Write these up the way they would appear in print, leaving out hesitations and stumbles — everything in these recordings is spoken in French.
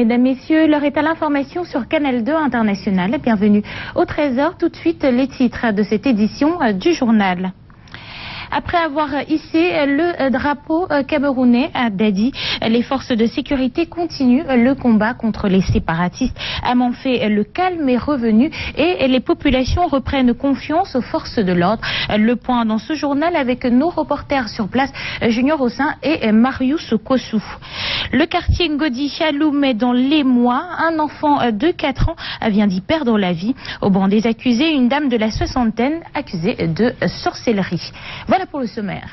Mesdames, Messieurs, l'heure est à l'information sur Canal 2 International. Bienvenue au Trésor. Tout de suite, les titres de cette édition du journal. Après avoir hissé le drapeau camerounais à Dadi, les forces de sécurité continuent le combat contre les séparatistes. À Manfé, le calme est revenu et les populations reprennent confiance aux forces de l'ordre. Le point dans ce journal avec nos reporters sur place, Junior Ossin et Marius Kossou. Le quartier Ngodi Chaloum est dans les mois. Un enfant de 4 ans vient d'y perdre la vie. Au banc des accusés, une dame de la soixantaine accusée de sorcellerie. Voilà pour le sommaire.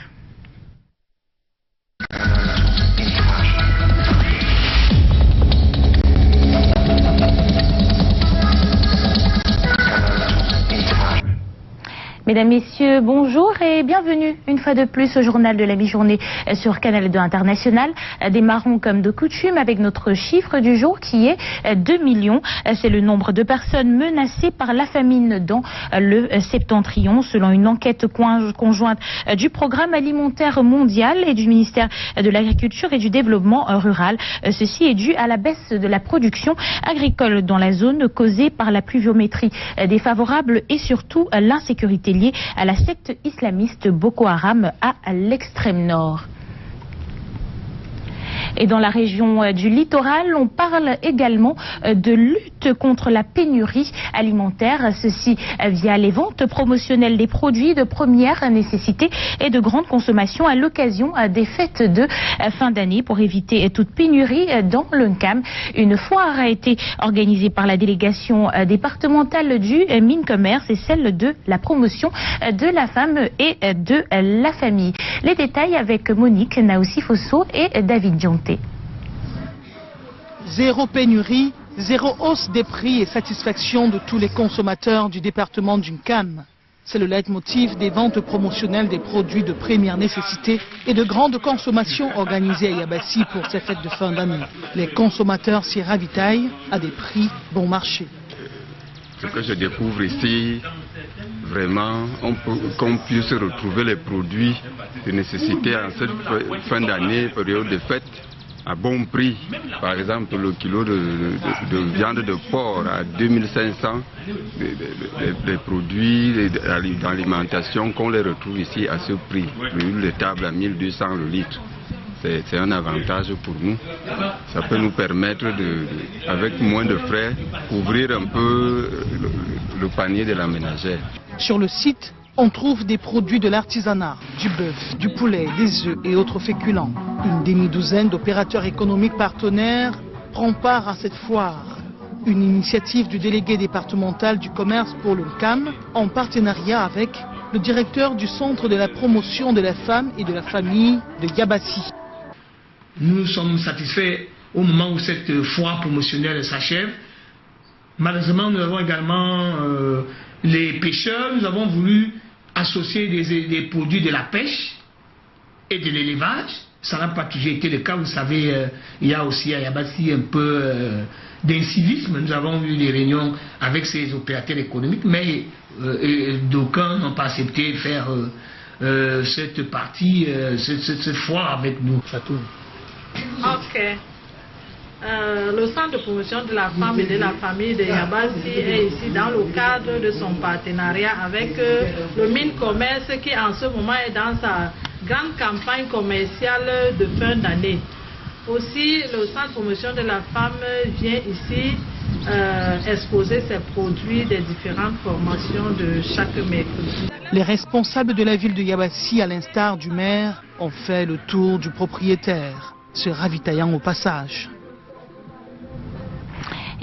Mesdames, Messieurs, bonjour et bienvenue une fois de plus au journal de la mi-journée sur Canal 2 International. Démarrons comme de coutume avec notre chiffre du jour qui est 2 millions. C'est le nombre de personnes menacées par la famine dans le septentrion selon une enquête conjointe du Programme alimentaire mondial et du ministère de l'Agriculture et du Développement rural. Ceci est dû à la baisse de la production agricole dans la zone causée par la pluviométrie défavorable et surtout l'insécurité liée à la secte islamiste Boko Haram à l'extrême nord. Et dans la région du littoral, on parle également de lutte contre la pénurie alimentaire, ceci via les ventes promotionnelles des produits de première nécessité et de grande consommation à l'occasion des fêtes de fin d'année pour éviter toute pénurie dans l'UNCAM. Une foire a été organisée par la délégation départementale du Mines-Commerce et celle de la promotion de la femme et de la famille. Les détails avec Monique Naoussi-Fosso et David Dion. Zéro pénurie, zéro hausse des prix et satisfaction de tous les consommateurs du département d'UNCAM. C'est le leitmotiv des ventes promotionnelles des produits de première nécessité et de grande consommation organisées à Yabassi pour ces fêtes de fin d'année. Les consommateurs s'y ravitaillent à des prix bon marché. Ce que je découvre ici, vraiment, qu'on puisse retrouver les produits de nécessité en cette fin d'année, période de fête, à bon prix. Par exemple, le kilo de viande de porc à 2500, les produits d'alimentation qu'on les retrouve ici à ce prix. L'huile de table à 1200 le litre. C'est un avantage pour nous. Ça peut nous permettre, avec moins de frais, couvrir un peu le panier de la ménagère. Sur le site, on trouve des produits de l'artisanat, du bœuf, du poulet, des œufs et autres féculents. Une demi-douzaine d'opérateurs économiques partenaires prend part à cette foire. Une initiative du délégué départemental du commerce pour l'UNCAM en partenariat avec le directeur du centre de la promotion de la femme et de la famille de Yabassi. Nous sommes satisfaits au moment où cette foire promotionnelle s'achève. Malheureusement, nous avons également les pêcheurs. Nous avons voulu associer des produits de la pêche et de l'élevage. Ça n'a pas toujours été le cas. Vous savez, il y a aussi à Yabassi un peu d'incivisme. Nous avons eu des réunions avec ces opérateurs économiques, mais d'aucuns n'ont pas accepté de faire cette partie, cette foire avec nous. Ok. Le centre de promotion de la femme et de la famille de Yabassi est ici dans le cadre de son partenariat avec le Mines-Commerce qui en ce moment est dans sa grande campagne commerciale de fin d'année. Aussi, le centre de promotion de la femme vient ici exposer ses produits des différentes formations de chaque mercredi. Les responsables de la ville de Yabassi, à l'instar du maire, ont fait le tour du propriétaire, se ravitaillant au passage.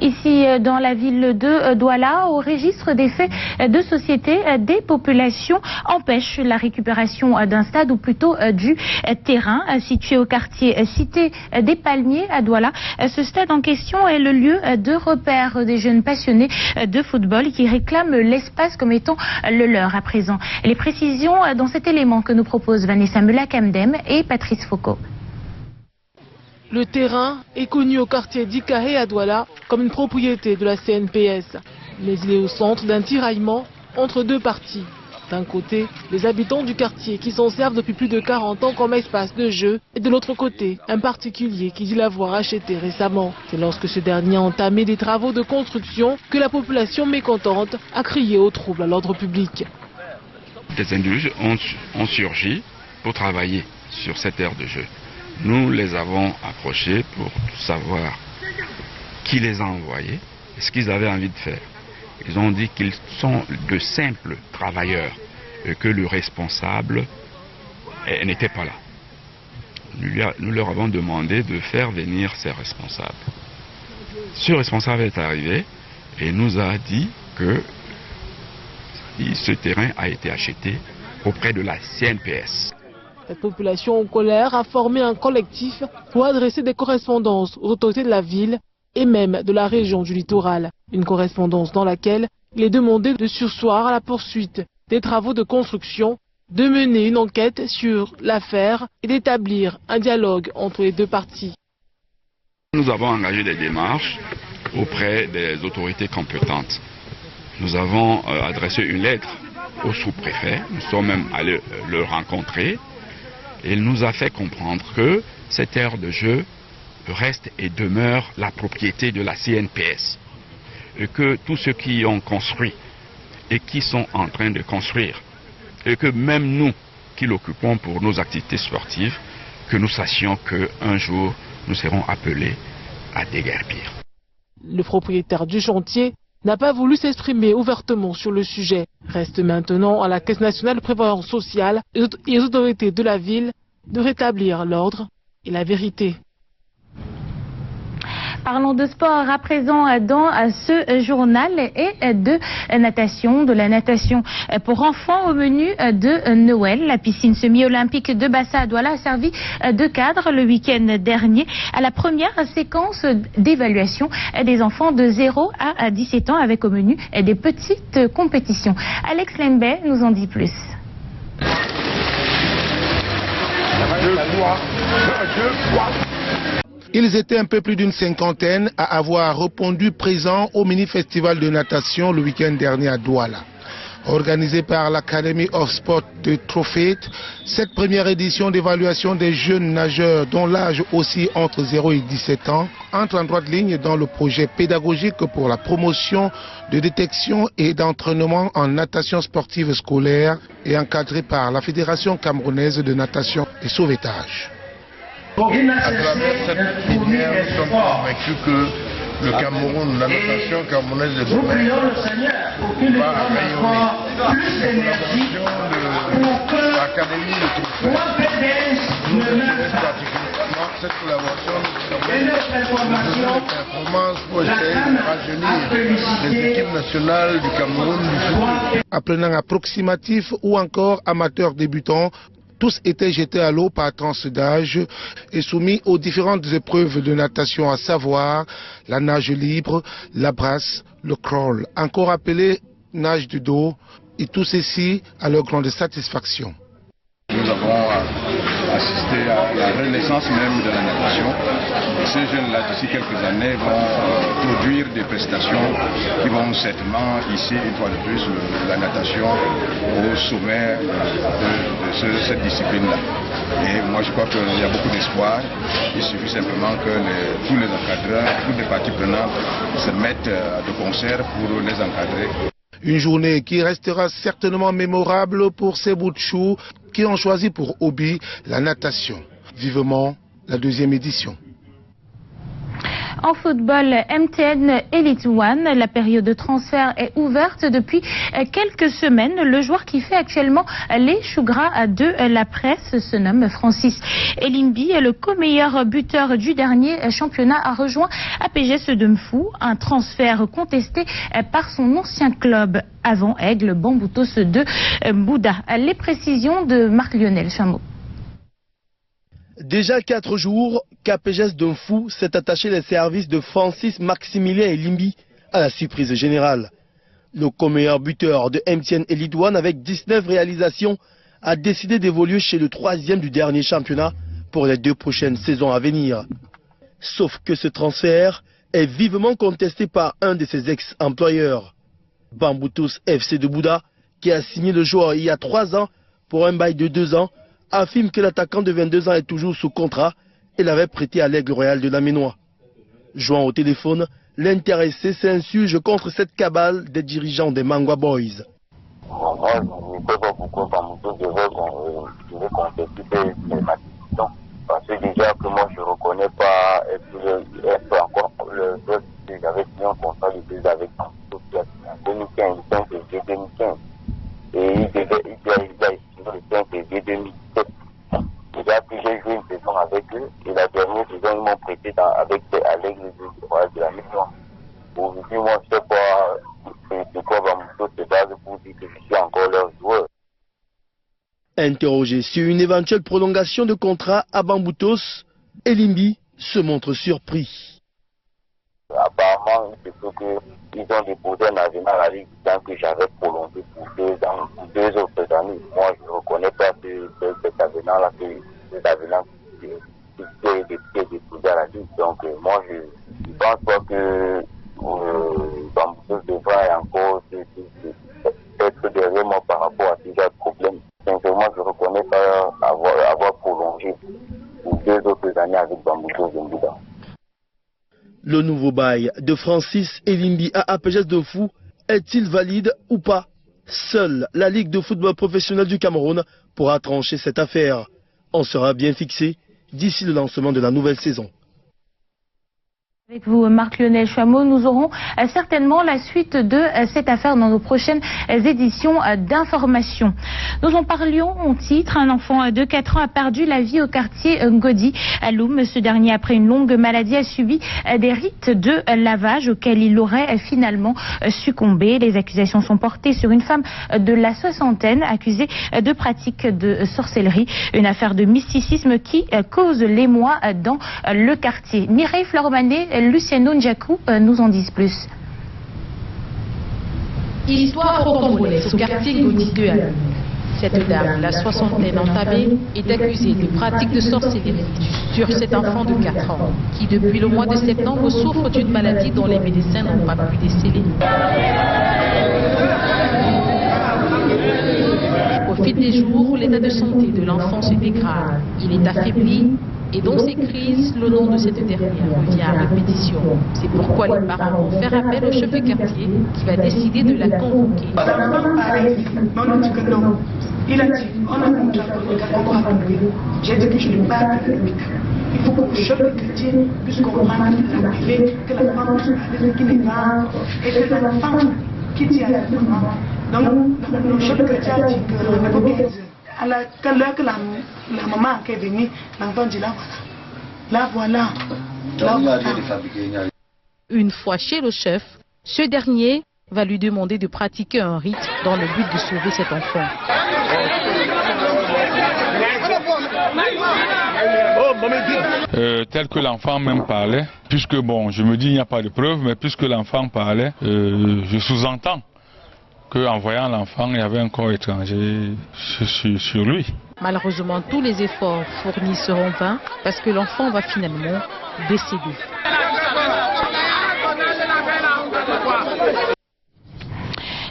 Ici, dans la ville de Douala, au registre des faits de société, des populations empêchent la récupération d'un stade ou plutôt du terrain situé au quartier Cité des Palmiers à Douala. Ce stade en question est le lieu de repère des jeunes passionnés de football qui réclament l'espace comme étant le leur à présent. Les précisions dans cet élément que nous proposent Vanessa Mela-Kamdem et Patrice Foucault. Le terrain est connu au quartier d'Ikahe à Douala comme une propriété de la CNPS, mais il est au centre d'un tiraillement entre deux parties. D'un côté, les habitants du quartier qui s'en servent depuis plus de 40 ans comme espace de jeu, et de l'autre côté, un particulier qui dit l'avoir acheté récemment. C'est lorsque ce dernier a entamé des travaux de construction que la population mécontente a crié au trouble à l'ordre public. Des individus ont surgi pour travailler sur cette aire de jeu. Nous les avons approchés pour savoir qui les a envoyés et ce qu'ils avaient envie de faire. Ils ont dit qu'ils sont de simples travailleurs et que le responsable n'était pas là. Nous leur avons demandé de faire venir ces responsables. Ce responsable est arrivé et nous a dit que ce terrain a été acheté auprès de la CNPS. Cette population en colère a formé un collectif pour adresser des correspondances aux autorités de la ville et même de la région du littoral. Une correspondance dans laquelle il est demandé de surseoir à la poursuite des travaux de construction, de mener une enquête sur l'affaire et d'établir un dialogue entre les deux parties. Nous avons engagé des démarches auprès des autorités compétentes. Nous avons adressé une lettre au sous-préfet, nous sommes même allés le rencontrer et il nous a fait comprendre que cette aire de jeu reste et demeure la propriété de la CNPS et que tous ceux qui ont construit et qui sont en train de construire et que même nous qui l'occupons pour nos activités sportives, que nous sachions qu'un jour nous serons appelés à déguerpir. Le propriétaire du chantier n'a pas voulu s'exprimer ouvertement sur le sujet. Reste maintenant à la Caisse nationale de prévoyance sociale et aux autorités de la ville de rétablir l'ordre et la vérité. Parlons de sport à présent dans ce journal et de natation, de la natation pour enfants au menu de Noël. La piscine semi-olympique de Bassa à Douala a servi de cadre le week-end dernier à la première séquence d'évaluation des enfants de 0 à 17 ans avec au menu des petites compétitions. Alex Lembé nous en dit plus. Ils étaient un peu plus d'une cinquantaine à avoir répondu présent au mini-festival de natation le week-end dernier à Douala. Organisé par l'Academy of Sport de Trophet, cette première édition d'évaluation des jeunes nageurs dont l'âge oscille entre 0 et 17 ans entre en droite ligne dans le projet pédagogique pour la promotion de détection et d'entraînement en natation sportive scolaire et encadré par la Fédération camerounaise de natation et sauvetage. À travers cette filière, nous sommes convaincus que le Cameroun, la natation camerounaise de demain, va rayonner. La collaboration de l'Académie de Trophet nous intéresse particulièrement. Cette collaboration nous donne des performances pour essayer de rajeunir les équipes nationales du Cameroun du football. Apprenants approximatifs ou encore amateurs débutants, tous étaient jetés à l'eau par tranche d'âge et soumis aux différentes épreuves de natation, à savoir la nage libre, la brasse, le crawl, encore appelé nage du dos, et tout ceci à leur grande satisfaction. Nous avons assisté à la renaissance même de la natation. Ces jeunes-là, d'ici quelques années, vont produire des prestations qui vont certainement hisser une fois de plus la natation au sommet de cette discipline-là. Et moi je crois qu'il y a beaucoup d'espoir. Il suffit simplement que tous les encadreurs, toutes les parties prenantes se mettent de concert pour les encadrer. Une journée qui restera certainement mémorable pour ces bouts de choux qui ont choisi pour hobby la natation. Vivement la deuxième édition. En football, MTN Elite One, la période de transfert est ouverte depuis quelques semaines. Le joueur qui fait actuellement les choux gras de la presse se nomme Francis Elimbi. Le co-meilleur buteur du dernier championnat a rejoint APGS de Mfou, un transfert contesté par son ancien club avant Aigle Bamboutos de Bouda. Les précisions de Marc-Lionel Chameau. Déjà 4 jours qu'APGS de Mfou s'est attaché les services de Francis Maximilien Elimbi à la surprise générale. Le co-meilleur buteur de MTN Elite One avec 19 réalisations a décidé d'évoluer chez le 3e du dernier championnat pour les 2 prochaines saisons à venir. Sauf que ce transfert est vivement contesté par un de ses ex-employeurs, Bamboutos FC de Bouda, qui a signé le joueur il y a 3 ans pour un bail de 2 ans, affirme que l'attaquant de 22 ans est toujours sous contrat et l'avait prêté à l'Aigle Royal de la Ménois. Joint au téléphone, l'intéressé s'insurge contre cette cabale des dirigeants des Mangwa Boys. Moi, je ne sais pas pourquoi Bambuto devait compléter les matchs. Parce que déjà que moi je ne reconnais pas encore le club que j'avais signé un contrat de 2 avec Bambuto en 2015, le 5 février 2015. Et il a signé le 5 février 2017. Déjà que j'ai joué une saison avec eux, et la dernière saison ils m'ont prêté avec l'Aigle de la Ménois. Aujourd'hui, moi je ne sais pas c'est quoi Bambuto se base pour dire que je suis encore leur joueur. Interrogé sur une éventuelle prolongation de contrat à Bamboutos, Elimbi se montre surpris. Apparemment, il se peut qu'ils ont déposé un avenant à la Ligue tant que j'avais prolongé pour 2 autres années. Moi, je ne reconnais pas cet avenant-là, cet avenant qui est déposé à la Ligue. Donc, moi, je ne pense pas que Bamboutos devra encore être derrière moi par rapport à ces problèmes. Sincèrement, je ne reconnais pas avoir prolongé pour 2 autres années avec Bambuto Zembouda. Le nouveau bail de Francis Elimbi à APGS de Fou est-il valide ou pas? Seule la Ligue de football professionnel du Cameroun pourra trancher cette affaire. On sera bien fixé d'ici le lancement de la nouvelle saison. Avec vous, Marc-Lionel Chameau, nous aurons certainement la suite de cette affaire dans nos prochaines éditions d'information. Nous en parlions en titre. Un enfant de 4 ans a perdu la vie au quartier Ngodi à Loum. Ce dernier, après une longue maladie, a subi des rites de lavage auxquels il aurait finalement succombé. Les accusations sont portées sur une femme de la soixantaine accusée de pratique de sorcellerie. Une affaire de mysticisme qui cause l'émoi dans le quartier. Mireille Flormanet, Luciano Ndjakou nous en disent plus. Histoire rocambolesque au quartier Ngodi 2 à Loum. Cette dame, la soixantaine entamée, est accusée de pratique de sorcellerie sur cet enfant de 4 ans, qui depuis le mois de septembre souffre d'une maladie dont les médecins n'ont pas pu déceler. Au fil des jours, l'état de santé de l'enfant se dégrade. Il est affaibli et dans ces crises, le nom de cette dernière revient à répétition. C'est pourquoi les parents vont faire appel au chef de quartier qui va décider de la convoquer. Il a dit, on a un contrat pour le gars, on va convoquer. J'ai dit que je ne parle pas de l'hôpital. Il faut que le chef de quartier puisse comprendre la privée, que la femme qui n'est pas, et que la femme qui dit à la maman. Donc, le chef de quartier a dit qu'à l'heure que la maman est venue, l'enfant dit là voilà. Une fois chez le chef, ce dernier va lui demander de pratiquer un rite dans le but de sauver cet enfant. Tel que l'enfant même parlait, puisque bon, je me dis il n'y a pas de preuve, mais puisque l'enfant parlait, je sous-entends qu'en voyant l'enfant, il y avait un corps étranger sur lui. Malheureusement, tous les efforts fournis seront vains parce que l'enfant va finalement décéder.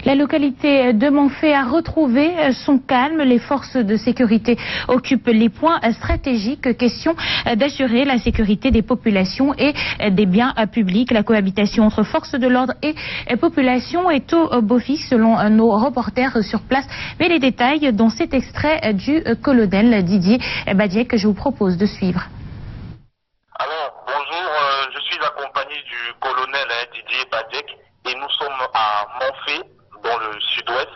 La localité de Monfé a retrouvé son calme. Les forces de sécurité occupent les points stratégiques. Question d'assurer la sécurité des populations et des biens publics. La cohabitation entre forces de l'ordre et population est au beau fixe selon nos reporters sur place. Mais les détails dans cet extrait du colonel Didier Badiek que je vous propose de suivre. Alors, bonjour, je suis accompagné du colonel Didier Badiek et nous sommes à Monfé, dans le sud-ouest.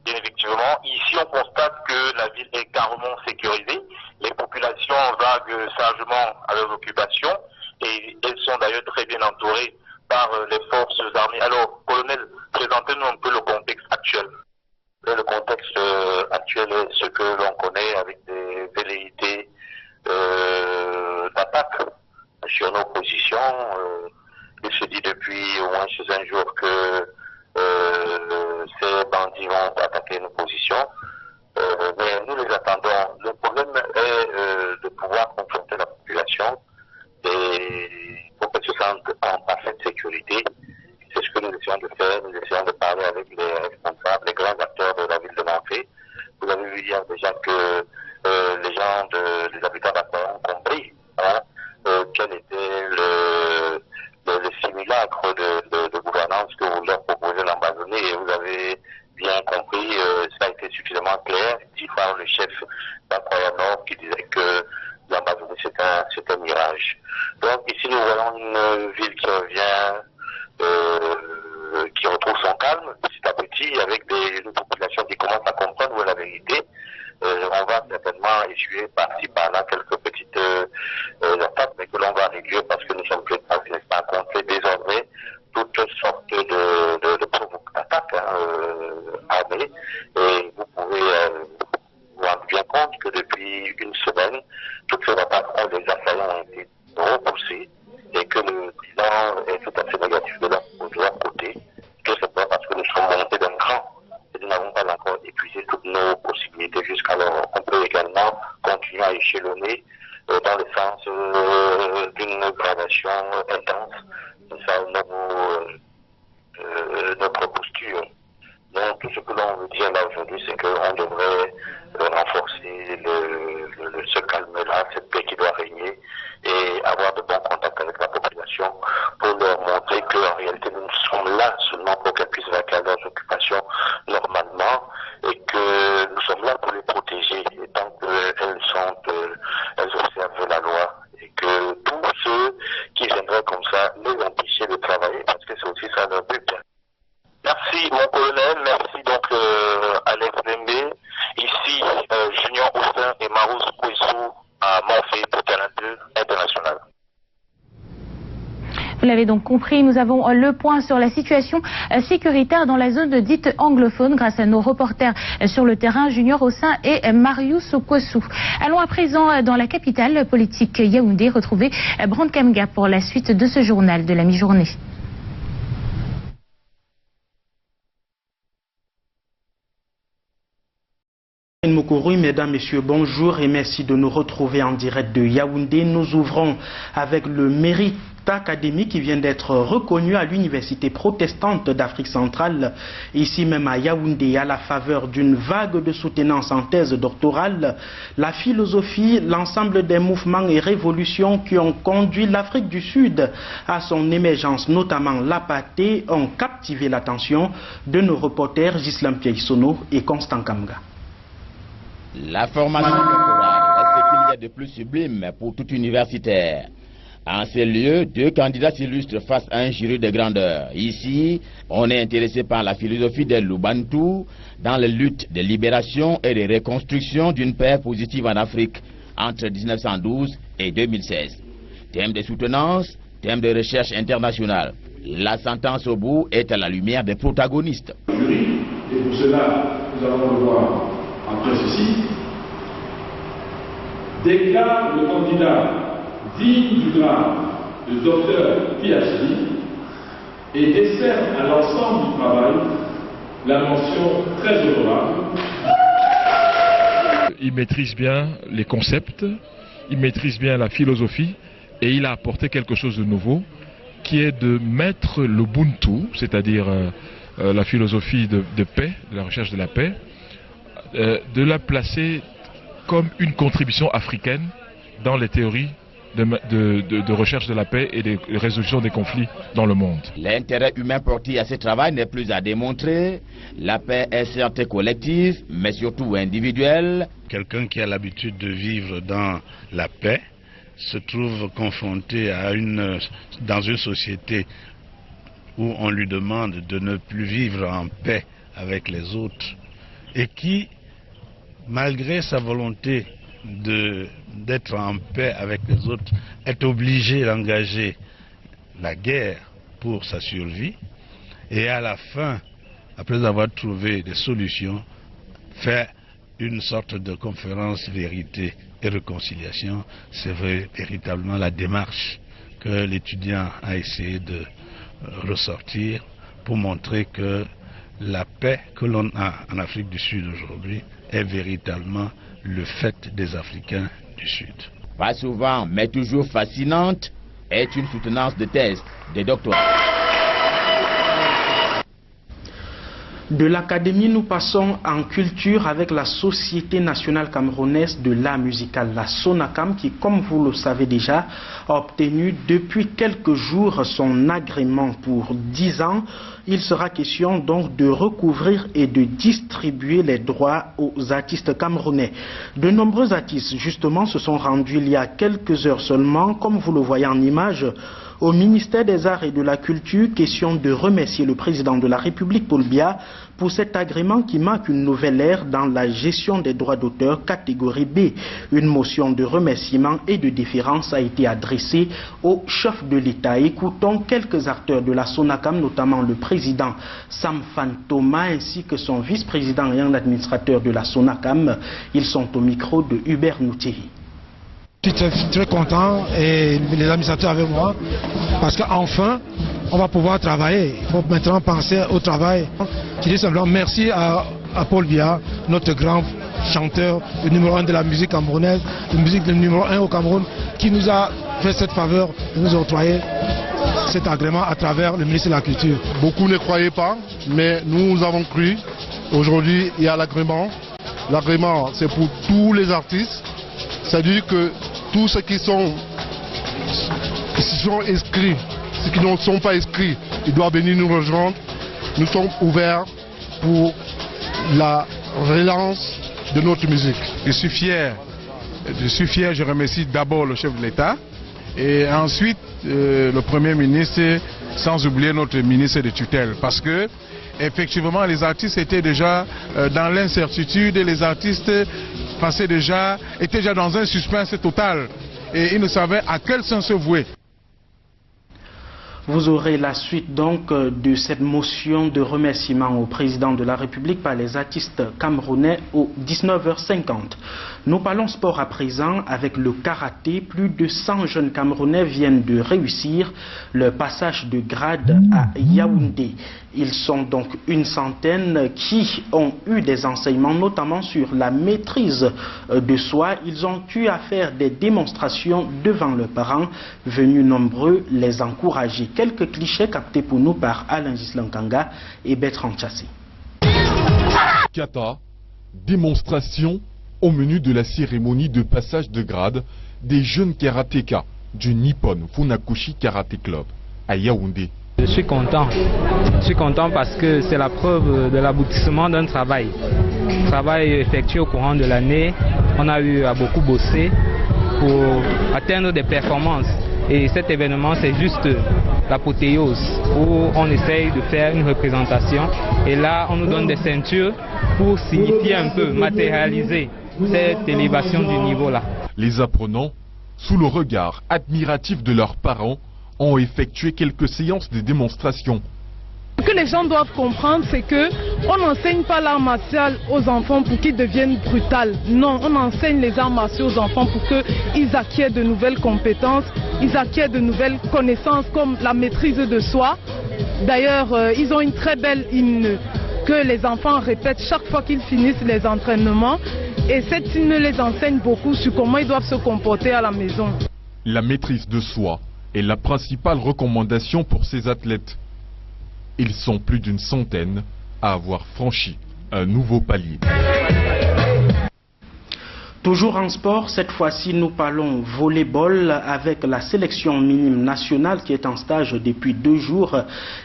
Bien effectivement, ici on constate que la ville est carrément sécurisée. Les populations vaguent sagement à leurs occupations et elles sont d'ailleurs très bien entourées par les forces armées. Alors, colonel, présentez-nous un peu le contexte actuel. Le contexte actuel est ce que l'on connaît avec des velléités d'attaque sur nos positions. Il se dit depuis au moins 5 jours que ces bandits vont attaquer nos positions, mais nous les attendons. Le problème est de pouvoir confronter la population et pour qu'elle se sente en parfaite sécurité. C'est ce que nous essayons de faire. Nous essayons de parler avec les responsables, les grands acteurs de la suffisamment clair, dit par le chef d'Akoya Nord qui disait que l'Amazonie c'est un mirage. Donc ici nous voyons une ville qui revient, qui retrouve son calme petit à petit, avec une population qui commence à comprendre où est la vérité. On va certainement essuyer par-ci par-là quelques petites attaques, mais que l'on va réduire parce que nous sommes préparés, n'est-ce pas, à contrer désormais toutes sortes d'attaques armées. Et vous pouvez vous rendre bien compte que depuis une semaine, toutes ces attaques, les assaillants ont été repoussés et que le bilan est tout à fait négatif de leur côté, tout simplement parce que nous sommes montés d'un cran. Nous n'avons pas encore épuisé toutes nos possibilités jusqu'alors. On peut également continuer à échelonner dans le sens d'une gradation intense. C'est ça notre posture. Donc tout ce que l'on veut dire là aujourd'hui, c'est qu'on devrait renforcer ce calme-là, cette paix qui doit régner et avoir de bons contacts avec la population pour leur montrer qu'en réalité nous sommes là seulement pour qu'elles puissent vaquer leurs occupations normalement et que nous sommes là pour les protéger et tant qu'elles observent la loi et que tous ceux qui viendraient comme ça les empêcher de travailler parce que c'est aussi ça leur but. Merci mon colonel, merci donc Alex Dembe, ici Junior Austin et Marouz Kouissou à Monfé pour Terrain 2 International. Vous l'avez donc compris, nous avons le point sur la situation sécuritaire dans la zone dite anglophone grâce à nos reporters sur le terrain, Junior Austin et Marius Kouissou. Allons à présent dans la capitale politique Yaoundé, retrouver Brand Kamga pour la suite de ce journal de la mi-journée. Mokoroui, mesdames, messieurs, bonjour et merci de nous retrouver en direct de Yaoundé. Nous ouvrons avec le mérite académique qui vient d'être reconnu à l'Université protestante d'Afrique centrale, ici même à Yaoundé, à la faveur d'une vague de soutenance en thèse doctorale. La philosophie, l'ensemble des mouvements et révolutions qui ont conduit l'Afrique du Sud à son émergence, notamment l'apathie, ont captivé l'attention de nos reporters Gislam Piaïsono et Constant Kamga. La formation doctorale est ce qu'il y a de plus sublime pour tout universitaire. En ces lieux, deux candidats s'illustrent face à un jury de grandeur. Ici, on est intéressé par la philosophie des Lubantu dans les luttes de libération et de reconstruction d'une paix positive en Afrique entre 1912 et 2016. Thème de soutenance, thème de recherche internationale. La sentence au bout est à la lumière des protagonistes. Et pour cela, nous allons revoir après ceci, déclare le candidat digne du grade de docteur PhD et décerne à l'ensemble du travail la mention très honorable. Il maîtrise bien les concepts, il maîtrise bien la philosophie et il a apporté quelque chose de nouveau qui est de mettre l'Ubuntu, c'est-à-dire la philosophie de paix, de la recherche de la paix, de la placer comme une contribution africaine dans les théories de recherche de la paix et de résolution des conflits dans le monde. L'intérêt humain porté à ce travail n'est plus à démontrer. La paix est certes collective, mais surtout individuelle. Quelqu'un qui a l'habitude de vivre dans la paix se trouve confronté à dans une société où on lui demande de ne plus vivre en paix avec les autres et qui, malgré sa volonté d'être en paix avec les autres, est obligé d'engager la guerre pour sa survie et à la fin, après avoir trouvé des solutions, faire une sorte de conférence vérité et réconciliation. C'est véritablement la démarche que l'étudiant a essayé de ressortir pour montrer que la paix que l'on a en Afrique du Sud aujourd'hui est véritablement le fait des Africains du Sud. Pas souvent, mais toujours fascinante, est une soutenance de thèse de doctorat. De l'académie, nous passons en culture avec la Société nationale camerounaise de l'art musical, la SONACAM, qui, comme vous le savez déjà, a obtenu depuis quelques jours son agrément pour 10 ans. Il sera question donc de recouvrir et de distribuer les droits aux artistes camerounais. De nombreux artistes, justement, se sont rendus il y a quelques heures seulement, comme vous le voyez en image, au ministère des Arts et de la Culture, question de remercier le président de la République, Paul Biya, pour cet agrément qui marque une nouvelle ère dans la gestion des droits d'auteur catégorie B. Une motion de remerciement et de déférence a été adressée au chef de l'État. Écoutons quelques acteurs de la SONACAM, notamment le président Sam Fan Thomas ainsi que son vice-président et un administrateur de la SONACAM. Ils sont au micro de Hubert Noutier. Je suis très content et les administrateurs avec moi parce qu'enfin on va pouvoir travailler. Il faut maintenant penser au travail. Je dis simplement merci à Paul Biya, notre grand chanteur, le numéro 1 de la musique camerounaise, la musique le numéro 1 au Cameroun, qui nous a fait cette faveur de nous octroyer cet agrément à travers le ministre de la Culture. Beaucoup ne croyaient pas, mais nous avons cru. Aujourd'hui, il y a l'agrément. L'agrément, c'est pour tous les artistes. C'est-à-dire que tous ceux qui sont inscrits, ceux qui ne sont pas inscrits, ils doivent venir nous rejoindre. Nous sommes ouverts pour la relance de notre musique. Je suis fier, je remercie d'abord le chef de l'État et ensuite le Premier ministre, sans oublier notre ministre de tutelle, parce que effectivement les artistes étaient déjà dans l'incertitude et les artistes étaient déjà dans un suspense total et ils ne savaient à quel sens se vouer. Vous aurez la suite donc de cette motion de remerciement au président de la République par les artistes camerounais au 19h50. Nous parlons sport à présent avec le karaté. Plus de 100 jeunes Camerounais viennent de réussir le passage de grade à Yaoundé. Ils sont donc une centaine qui ont eu des enseignements, notamment sur la maîtrise de soi. Ils ont eu à faire des démonstrations devant leurs parents, venus nombreux les encourager. Quelques clichés captés pour nous par Alain Gislankanga et Bertrand Chassé. Kata, démonstration au menu de la cérémonie de passage de grade des jeunes karatékas du Nippon Funakoshi Karate Club à Yaoundé. Je suis content parce que c'est la preuve de l'aboutissement d'un travail. Travail effectué au courant de l'année. On a eu à beaucoup bosser pour atteindre des performances. Et cet événement, c'est juste l'apothéose où on essaye de faire une représentation. Et là, on nous donne des ceintures pour signifier un peu, matérialiser cette élévation du niveau-là. Les apprenants, sous le regard admiratif de leurs parents, ont effectué quelques séances de démonstration. Ce que les gens doivent comprendre, c'est que on n'enseigne pas l'art martial aux enfants pour qu'ils deviennent brutaux. Non, on enseigne les arts martiaux aux enfants pour qu'ils acquièrent de nouvelles compétences, ils acquièrent de nouvelles connaissances comme la maîtrise de soi. D'ailleurs, ils ont une très belle hymne que les enfants répètent chaque fois qu'ils finissent les entraînements. Et cette hymne les enseigne beaucoup sur comment ils doivent se comporter à la maison. La maîtrise de soi est la principale recommandation pour ces athlètes. Ils sont plus d'une centaine à avoir franchi un nouveau palier. Toujours en sport, cette fois-ci nous parlons volleyball avec la sélection minime nationale qui est en stage depuis 2 jours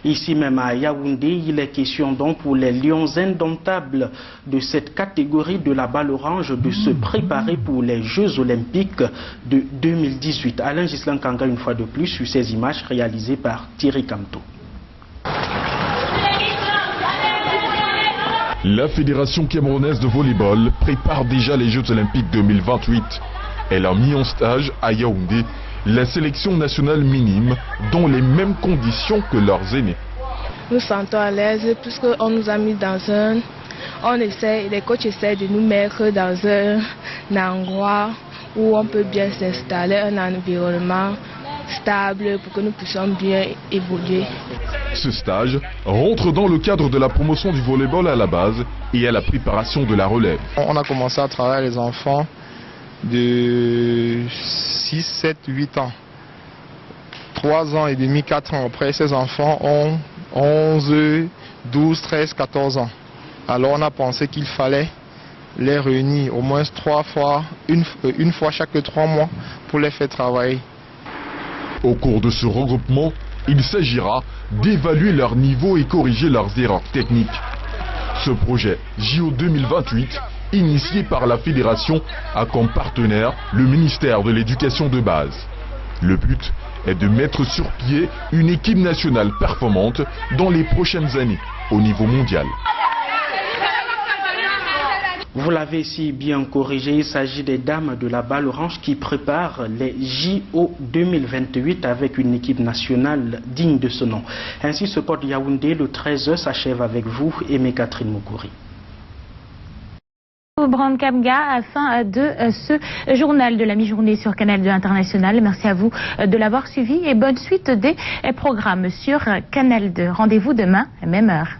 ici même à Yaoundé. Il est question donc pour les Lions indomptables de cette catégorie de la balle orange de se préparer pour les Jeux Olympiques de 2018. Alain Gislankanga une fois de plus sur ces images réalisées par Thierry Camteau. La Fédération camerounaise de volleyball prépare déjà les Jeux Olympiques 2028. Elle a mis en stage à Yaoundé la sélection nationale minime dans les mêmes conditions que leurs aînés. Nous sentons à l'aise puisqu'on nous a mis dans les coachs essaient de nous mettre dans un endroit où on peut bien s'installer, un environnement stable pour que nous puissions bien évoluer. Ce stage rentre dans le cadre de la promotion du volleyball à la base et à la préparation de la relève. On a commencé à travailler les enfants de 6, 7, 8 ans. 3 ans et demi, 4 ans après, ces enfants ont 11, 12, 13, 14 ans. Alors on a pensé qu'il fallait les réunir au moins 3 fois, une fois chaque 3 mois pour les faire travailler. Au cours de ce regroupement, il s'agira d'évaluer leur niveau et corriger leurs erreurs techniques. Ce projet JO 2028, initié par la Fédération, a comme partenaire le ministère de l'Éducation de base. Le but est de mettre sur pied une équipe nationale performante dans les prochaines années au niveau mondial. Vous l'avez si bien corrigé, il s'agit des dames de la balle orange qui préparent les JO 2028 avec une équipe nationale digne de ce nom. Ainsi, ce code Yaoundé, le 13h, s'achève avec vous, Aimé Catherine Moukouri. Brand Kamga à la fin de ce journal de la mi-journée sur Canal 2 International. Merci à vous de l'avoir suivi et bonne suite des programmes sur Canal 2. Rendez-vous demain à même heure.